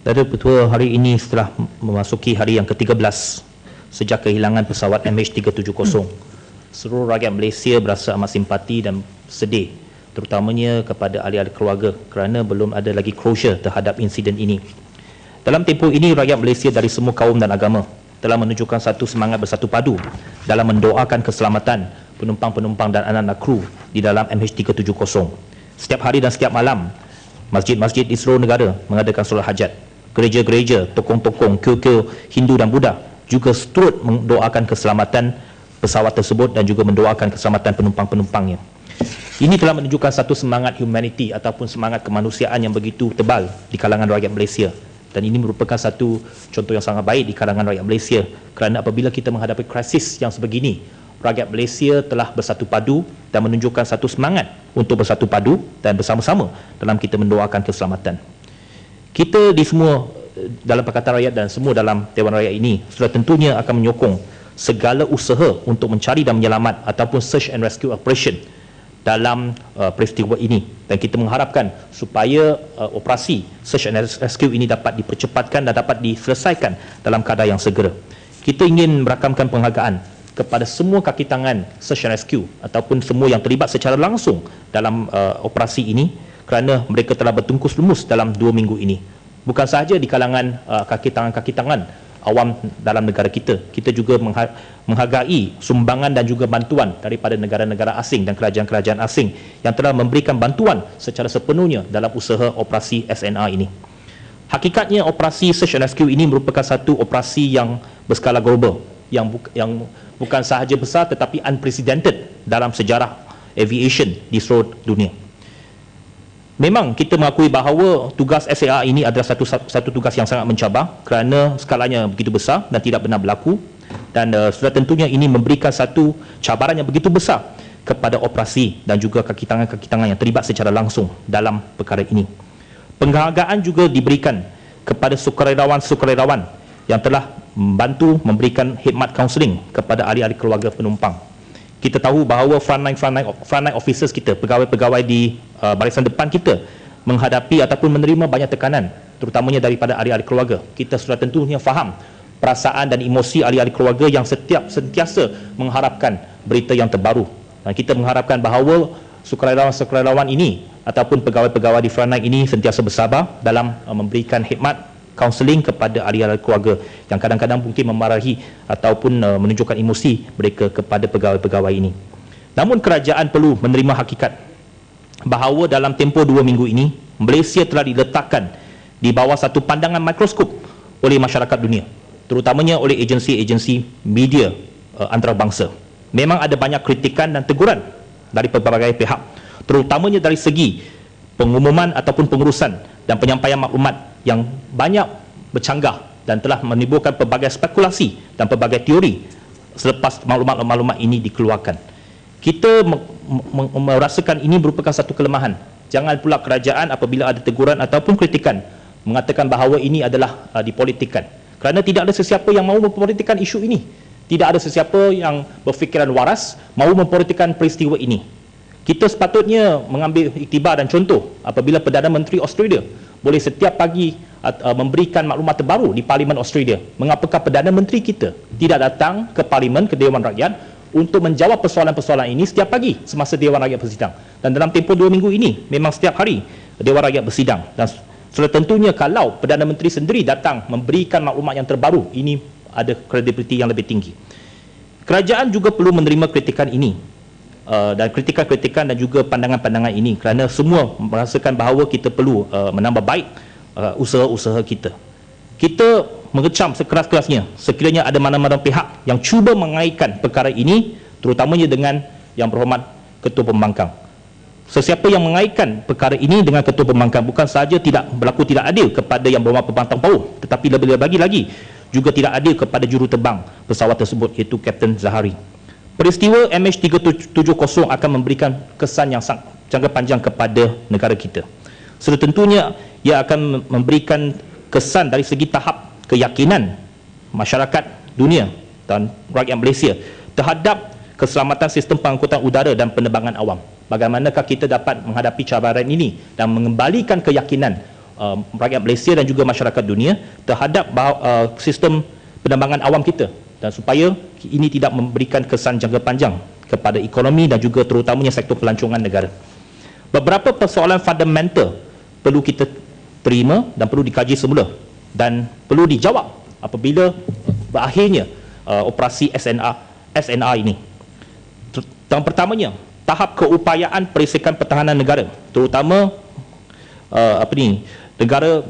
Dari betul hari ini setelah memasuki hari yang ke-13 sejak kehilangan pesawat MH370, seluruh rakyat Malaysia berasa amat simpati dan sedih, terutamanya kepada ahli-ahli keluarga kerana belum ada lagi closure terhadap insiden ini. Dalam tempoh ini, rakyat Malaysia dari semua kaum dan agama telah menunjukkan satu semangat bersatu padu dalam mendoakan keselamatan penumpang-penumpang dan anak-anak kru di dalam MH370. Setiap hari dan setiap malam, masjid-masjid di seluruh negara mengadakan solat hajat. Gereja-gereja, tokong-tokong, kil-kil Hindu dan Buddha juga turut mendoakan keselamatan pesawat tersebut dan juga mendoakan keselamatan penumpang-penumpangnya. Ini telah menunjukkan satu semangat humanity ataupun semangat kemanusiaan yang begitu tebal di kalangan rakyat Malaysia. Dan ini merupakan satu contoh yang sangat baik di kalangan rakyat Malaysia, kerana apabila kita menghadapi krisis yang sebegini, rakyat Malaysia telah bersatu padu dan menunjukkan satu semangat untuk bersatu padu dan bersama-sama dalam kita mendoakan keselamatan. Kita di semua dalam Pakatan Rakyat dan semua dalam Dewan Rakyat ini sudah tentunya akan menyokong segala usaha untuk mencari dan menyelamat ataupun search and rescue operation dalam peristiwa ini, dan kita mengharapkan supaya operasi search and rescue ini dapat dipercepatkan dan dapat diselesaikan dalam kadar yang segera. Kita ingin merakamkan penghargaan kepada semua kaki tangan search and rescue ataupun semua yang terlibat secara langsung dalam operasi ini, kerana mereka telah bertungkus lumus dalam 2 minggu ini. Bukan sahaja di kalangan kaki tangan awam dalam negara kita, kita juga menghargai sumbangan dan juga bantuan daripada negara-negara asing dan kerajaan-kerajaan asing yang telah memberikan bantuan secara sepenuhnya dalam usaha operasi SNR ini. Hakikatnya operasi search and rescue ini merupakan satu operasi yang berskala global, yang bukan sahaja besar tetapi unprecedented dalam sejarah aviation di seluruh dunia. Memang kita mengakui bahawa tugas SAR ini adalah satu tugas yang sangat mencabar kerana skalanya begitu besar dan tidak pernah berlaku, dan sudah tentunya ini memberikan satu cabaran yang begitu besar kepada operasi dan juga kaki tangan yang terlibat secara langsung dalam perkara ini. Penghargaan juga diberikan kepada sukarelawan-sukarelawan yang telah membantu memberikan khidmat kaunseling kepada ahli-ahli keluarga penumpang. Kita tahu bahawa frontline officers kita, pegawai-pegawai di barisan depan kita menghadapi ataupun menerima banyak tekanan, terutamanya daripada ahli-ahli keluarga. Kita sudah tentunya faham perasaan dan emosi ahli-ahli keluarga yang sentiasa mengharapkan berita yang terbaru. Dan kita mengharapkan bahawa sukarelawan-sukarelawan ini ataupun pegawai-pegawai di frontline ini sentiasa bersabar dalam memberikan khidmat kaunseling kepada ahli-ahli keluarga yang kadang-kadang mungkin memarahi ataupun menunjukkan emosi mereka kepada pegawai-pegawai ini. Namun kerajaan perlu menerima hakikat bahawa dalam tempoh 2 minggu ini, Malaysia telah diletakkan di bawah satu pandangan mikroskop oleh masyarakat dunia, terutamanya oleh agensi-agensi media antarabangsa. Memang ada banyak kritikan dan teguran dari pelbagai pihak, terutamanya dari segi pengumuman ataupun pengurusan dan penyampaian maklumat yang banyak bercanggah dan telah menimbulkan pelbagai spekulasi dan pelbagai teori selepas maklumat-maklumat ini dikeluarkan. Kita merasakan ini merupakan satu kelemahan. Jangan pula kerajaan apabila ada teguran ataupun kritikan mengatakan bahawa ini adalah dipolitikkan, kerana tidak ada sesiapa yang mahu mempolitikkan isu ini. Tidak ada sesiapa yang berfikiran waras mahu mempolitikkan peristiwa ini. Kita sepatutnya mengambil iktibar dan contoh apabila Perdana Menteri Australia boleh setiap pagi memberikan maklumat terbaru di Parlimen Australia. Mengapakah Perdana Menteri kita tidak datang ke Parlimen, ke Dewan Rakyat untuk menjawab persoalan-persoalan ini setiap pagi semasa Dewan Rakyat bersidang? Dan dalam tempoh 2 minggu ini memang setiap hari Dewan Rakyat bersidang, dan sudah tentunya kalau Perdana Menteri sendiri datang memberikan maklumat yang terbaru, ini ada kredibiliti yang lebih tinggi. Kerajaan juga perlu menerima kritikan ini dan kritikan-kritikan dan juga pandangan-pandangan ini, kerana semua merasakan bahawa kita perlu menambah baik usaha-usaha kita. Kita mengecam sekeras-kerasnya sekiranya ada mana-mana pihak yang cuba mengaitkan perkara ini, terutamanya dengan Yang Berhormat Ketua Pembangkang. Sesiapa yang mengaitkan perkara ini dengan Ketua Pembangkang bukan sahaja tidak berlaku tidak adil kepada Yang Berhormat Pembangkang Pauh, tetapi lebih-lebih lagi juga tidak adil kepada juruterbang pesawat tersebut, iaitu Kapten Zahari. Peristiwa MH370 akan memberikan kesan yang sangat jangka panjang kepada negara kita. Sudah tentunya ia akan memberikan kesan dari segi tahap keyakinan masyarakat dunia dan rakyat Malaysia terhadap keselamatan sistem pengangkutan udara dan penerbangan awam. Bagaimanakah kita dapat menghadapi cabaran ini dan mengembalikan keyakinan rakyat Malaysia dan juga masyarakat dunia terhadap sistem penerbangan awam kita, dan supaya ini tidak memberikan kesan jangka panjang kepada ekonomi dan juga terutamanya sektor pelancongan negara. Beberapa persoalan fundamental perlu kita terima dan perlu dikaji semula dan perlu dijawab apabila berakhirnya operasi SNR ini. Yang pertamanya, tahap keupayaan perisikan pertahanan negara, terutama negara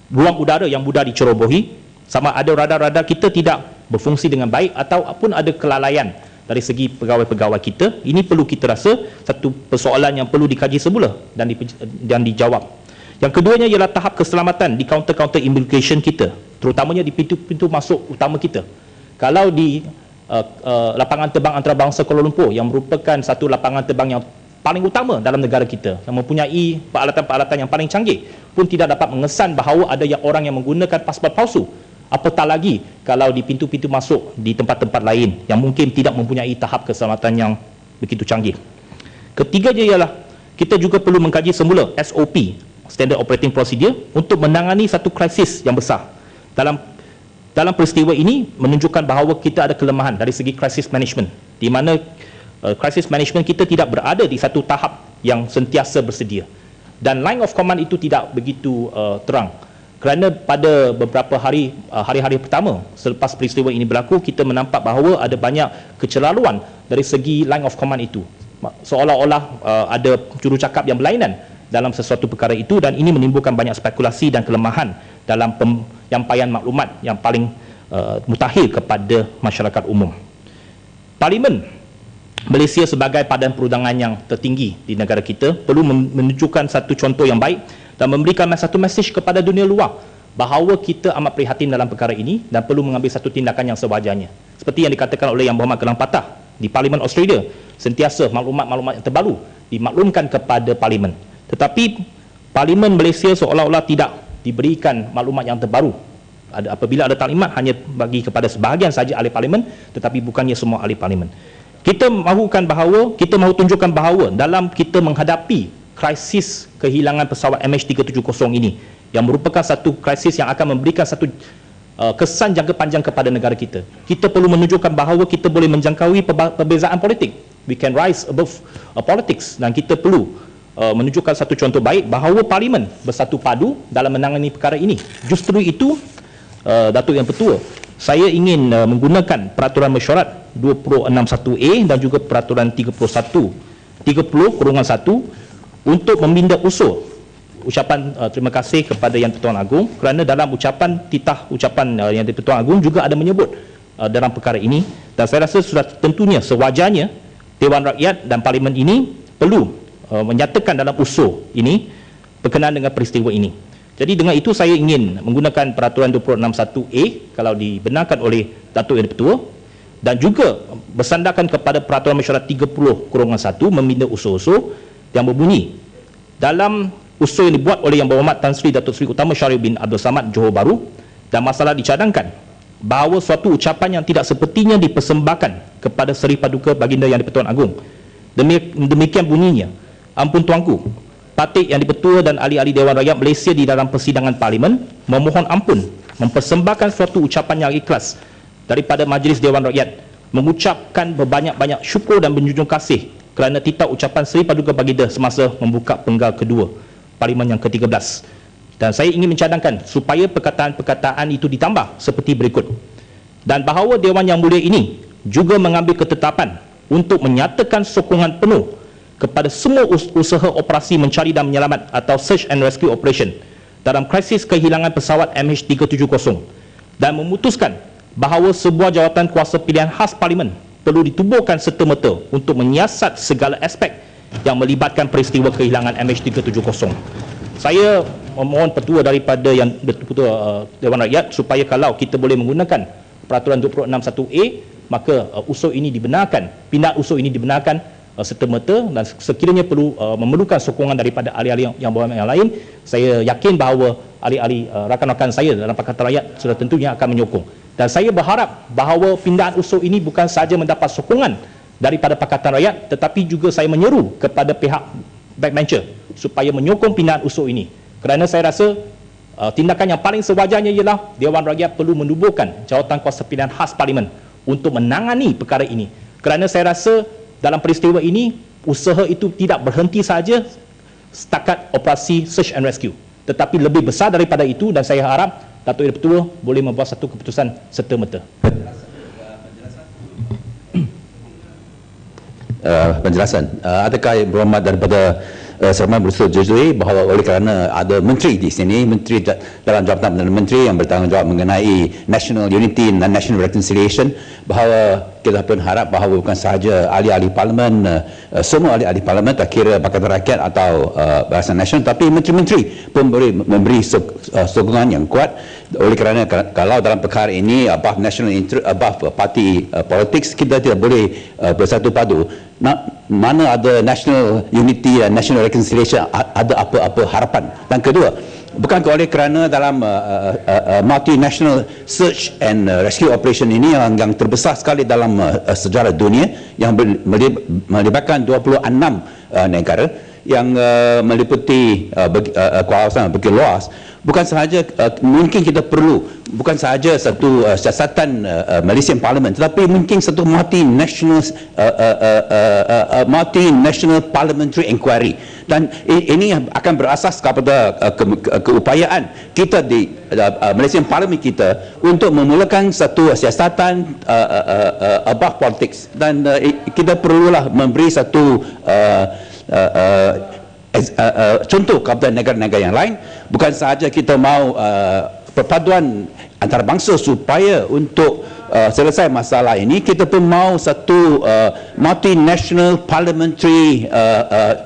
ruang udara yang mudah dicerobohi, sama ada radar-radar kita tidak berfungsi dengan baik ataupun ada kelalaian dari segi pegawai-pegawai kita. Ini perlu kita rasa satu persoalan yang perlu dikaji semula dan dijawab. Yang keduanya ialah tahap keselamatan di kaunter-kaunter immigration kita, terutamanya di pintu-pintu masuk utama kita. Kalau di lapangan terbang antarabangsa Kuala Lumpur yang merupakan satu lapangan terbang yang paling utama dalam negara kita, yang mempunyai peralatan-peralatan yang paling canggih, pun tidak dapat mengesan bahawa ada orang yang menggunakan pasport palsu. Apatah lagi kalau di pintu-pintu masuk di tempat-tempat lain yang mungkin tidak mempunyai tahap keselamatan yang begitu canggih. Ketiganya ialah kita juga perlu mengkaji semula SOP, Standard Operating Procedure, untuk menangani satu krisis yang besar. Dalam peristiwa ini menunjukkan bahawa kita ada kelemahan dari segi crisis management, di mana crisis management kita tidak berada di satu tahap yang sentiasa bersedia, dan line of command itu tidak begitu terang. Kerana pada beberapa hari-hari pertama selepas peristiwa ini berlaku, kita menampak bahawa ada banyak kecelaluan dari segi line of command itu. Seolah-olah ada jurucakap yang berlainan dalam sesuatu perkara itu, dan ini menimbulkan banyak spekulasi dan kelemahan dalam penyampaian maklumat yang paling mutakhir kepada masyarakat umum. Parlimen Malaysia sebagai badan perundangan yang tertinggi di negara kita perlu menunjukkan satu contoh yang baik dan memberikan satu mesej kepada dunia luar bahawa kita amat prihatin dalam perkara ini dan perlu mengambil satu tindakan yang sewajarnya. Seperti yang dikatakan oleh Yang Berhormat Kelang Patah di Parlimen Australia, sentiasa maklumat-maklumat yang terbaru dimaklumkan kepada Parlimen. Tetapi Parlimen Malaysia seolah-olah tidak diberikan maklumat yang terbaru. Apabila ada taklimat, hanya bagi kepada sebahagian saja ahli Parlimen, tetapi bukannya semua ahli Parlimen. Kita mahu tunjukkan bahawa dalam kita menghadapi krisis kehilangan pesawat MH370 ini, yang merupakan satu krisis yang akan memberikan satu kesan jangka panjang kepada negara kita, kita perlu menunjukkan bahawa kita boleh menjangkaui perbezaan politik. We can rise above politics, dan kita perlu menunjukkan satu contoh baik bahawa Parlimen bersatu padu dalam menangani perkara ini. Justru itu, Datuk Yang Pertua, saya ingin menggunakan Peraturan Mesyuarat 261A dan juga Peraturan 30/1 untuk meminda usul ucapan terima kasih kepada Yang di-Pertuan Agong, kerana dalam ucapan Yang di-Pertuan Agong juga ada menyebut dalam perkara ini, dan saya rasa sudah tentunya sewajarnya Dewan Rakyat dan Parlimen ini perlu menyatakan dalam usul ini berkenaan dengan peristiwa ini. Jadi dengan itu saya ingin menggunakan Peraturan 261A kalau dibenarkan oleh Datuk Yang di-Pertua, dan juga bersandarkan kepada Peraturan Mesyuarat 30/1 meminda usul-usul yang berbunyi, dalam usul yang dibuat oleh Yang Berhormat Tan Sri Datuk Seri Utama Syarif bin Abdul Samad Johor Bahru, dan masalah dicadangkan bahawa suatu ucapan yang tidak sepertinya dipersembahkan kepada Seri Paduka Baginda Yang di-Pertuan Agong. Demikian bunyinya: ampun tuanku, Patik Yang di-Pertua dan ahli-ahli Dewan Rakyat Malaysia di dalam persidangan Parlimen memohon ampun mempersembahkan suatu ucapan yang ikhlas daripada Majlis Dewan Rakyat, mengucapkan berbanyak-banyak syukur dan berjunjung kasih kerana titah ucapan Seri Paduka Baginda semasa membuka penggal kedua Parlimen yang ke-13. Dan saya ingin mencadangkan supaya perkataan-perkataan itu ditambah seperti berikut: dan bahawa Dewan Yang Mulia ini juga mengambil ketetapan untuk menyatakan sokongan penuh kepada semua usaha operasi mencari dan menyelamat atau search and rescue operation dalam krisis kehilangan pesawat MH370, dan memutuskan bahawa sebuah jawatan kuasa pilihan khas Parlimen perlu ditubuhkan serta-merta untuk menyiasat segala aspek yang melibatkan peristiwa kehilangan MH370. Saya memohon petua daripada Yang Pertua Dewan Rakyat supaya kalau kita boleh menggunakan Peraturan 261A, maka usul ini dibenarkan, pindah usul ini dibenarkan serta-merta, dan sekiranya perlu memerlukan sokongan daripada ahli-ahli yang berhormat yang lain, saya yakin bahawa ahli-ahli rakan-rakan saya dalam Pakatan Rakyat sudah tentunya akan menyokong. Dan saya berharap bahawa pindahan usul ini bukan sahaja mendapat sokongan daripada Pakatan Rakyat, tetapi juga saya menyeru kepada pihak backbencher supaya menyokong pindahan usul ini, Kerana saya rasa tindakan yang paling sewajarnya ialah Dewan Rakyat perlu menubuhkan jawatan kuasa pilihan khas Parlimen untuk menangani perkara ini. Kerana saya rasa dalam peristiwa ini, usaha itu tidak berhenti saja setakat operasi search and rescue, tetapi lebih besar daripada itu, dan saya harap Datuk Yang Bertuah boleh membuat satu keputusan serta-merta. Penjelasan. Adakah berhormat daripada Serma bersetujui bahawa oleh kerana ada menteri di sini, menteri dalam jabatan Perdana Menteri yang bertanggungjawab mengenai National Unity dan National Reconciliation, bahawa kita pun harap bahawa bukan sahaja ahli-ahli Parlimen, semua ahli-ahli Parlimen, tak kira Pakatan Rakyat atau Barisan Nasional, tapi menteri-menteri pun boleh memberi sokongan yang kuat. Oleh kerana kalau dalam perkara ini above national interest, above party politics, kita tidak boleh bersatu padu. Mana ada national unity dan national reconciliation, ada apa-apa harapan. Dan kedua, bukankah oleh kerana dalam multinational search and rescue operation ini yang terbesar sekali dalam sejarah dunia, yang melibatkan 26 negara, yang meliputi kawasan begitu luas, bukan sahaja mungkin kita perlu bukan sahaja satu siasatan Malaysian Parliament, tetapi mungkin satu multinational parliamentary inquiry, dan ini akan berasas kepada keupayaan kita di Malaysian Parliament kita untuk memulakan satu siasatan above politics, dan kita perlulah memberi satu contoh kepada negara-negara yang lain. Bukan sahaja kita mahu perpaduan antarabangsa supaya untuk selesai masalah ini, kita pun mahu satu multinational parliamentary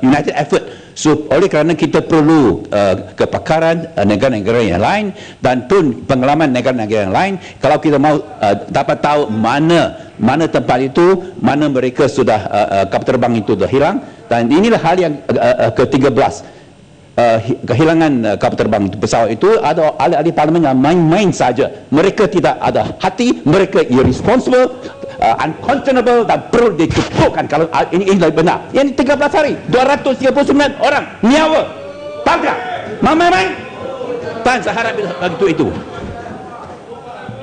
united effort. So, oleh kerana kita perlu kepakaran negara-negara yang lain dan pun pengalaman negara-negara yang lain, kalau kita mahu dapat tahu mana tempat itu, mana mereka sudah kapal terbang itu dah hilang. Dan inilah hal yang ke-13, kehilangan kapal terbang itu, pesawat itu. Ada ahli-ahli Parlimen yang main-main saja. Mereka tidak ada hati, mereka irresponsible, unconscionable, dan perlu dikukuhkan kalau ini benar. Ini 13 hari, 239 orang nyawa pangkat main-main. Dan saya harap begitu itu.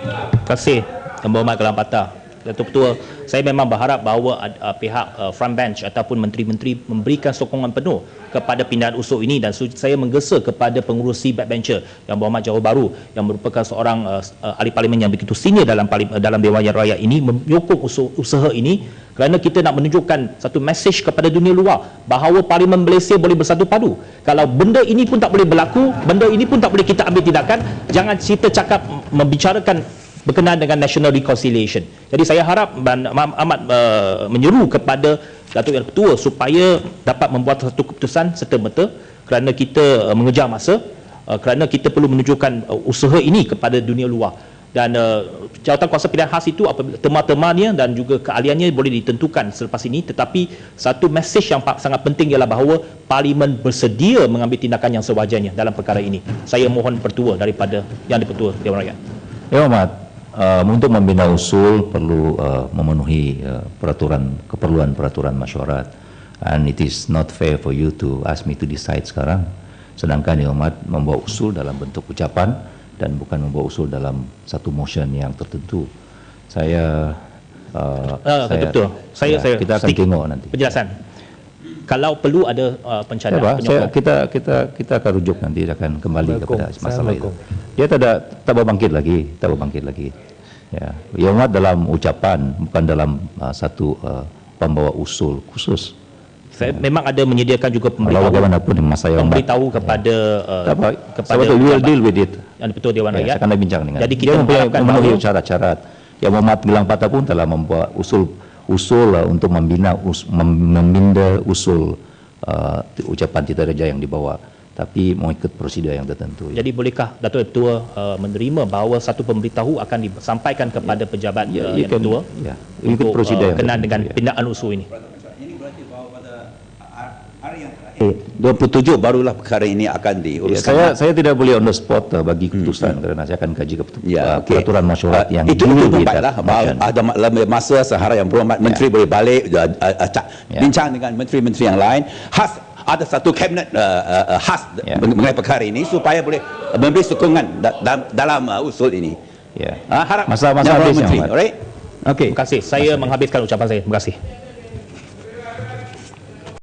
Terima kasih Yang Berhormat Kelang Patah. Datuk Ketua, saya memang berharap bahawa pihak front bench ataupun menteri-menteri memberikan sokongan penuh kepada pindahan usul ini, dan saya menggesa kepada pengurusi backbencher Yang Berhormat Johor Bahru yang merupakan seorang ahli parlimen yang begitu senior dalam Dewan Rakyat ini, menyokong usaha ini, kerana kita nak menunjukkan satu mesej kepada dunia luar bahawa Parlimen Malaysia boleh bersatu padu. Kalau benda ini pun tak boleh berlaku, benda ini pun tak boleh kita ambil tindakan, jangan kita cakap membicarakan berkenaan dengan national reconciliation. Jadi saya harap amat menyeru kepada Datuk Yang Bertuah supaya dapat membuat satu keputusan serta-merta, kerana kita mengejar masa, kerana kita perlu menunjukkan usaha ini kepada dunia luar. Dan jawatan kuasa pilihan khas itu apabila tema-temanya dan juga keahliannya boleh ditentukan selepas ini, tetapi satu mesej yang sangat penting ialah bahawa Parlimen bersedia mengambil tindakan yang sewajarnya dalam perkara ini. Saya mohon pertua daripada Yang di-Pertua Dewan Rakyat. Ya Ahmad, untuk membina usul perlu memenuhi keperluan peraturan mesyuarat, and it is not fair for you to ask me to decide sekarang, sedangkan Ya Ahmad membawa usul dalam bentuk ucapan dan bukan membawa usul dalam satu motion yang tertentu. Saya kita akan tengok nanti Penjelasan. Kalau perlu ada pencadang penyokong. Kita akan rujuk nanti, akan kembali kepada masalah itu. Dia tak berbangkit lagi. Ya, Yang Amat dalam ucapan, bukan dalam satu pembawa usul khusus. Saya memang ada menyediakan juga pemberitahu kepada we will deal with it. Yang di-Pertua Dewan Rakyat. Saya akan bincang dengan. Jadi kita memenuhi syarat-syarat. Yang Muhammad Gilang Patah pun telah membuat usul untuk membina usul ucapan Tita Raja yang dibawa, tapi mengikut prosedur yang tertentu. Jadi bolehkah Datuk Ketua menerima bahawa satu pemberitahu akan disampaikan kepada pejabat Yang Ketua untuk berkenaan dengan pindaan usul ini? 27 barulah perkara ini akan diuruskan. Saya tidak boleh on the spot bagi keputusan, kerana saya akan kaji peraturan mesyuarat yang itu baiklah. Ada masa sehara Yang Berhormat Menteri boleh balik bincang dengan menteri-menteri yang lain. ada satu kabinet khas Ya. mengenai perkara ini supaya boleh memberi sokongan dalam usul ini. Ya. Harap Masa Yang Perdana habis, Yang Menteri, Amat. alright? Terima kasih. Saya menghabiskan ucapan saya. Terima kasih.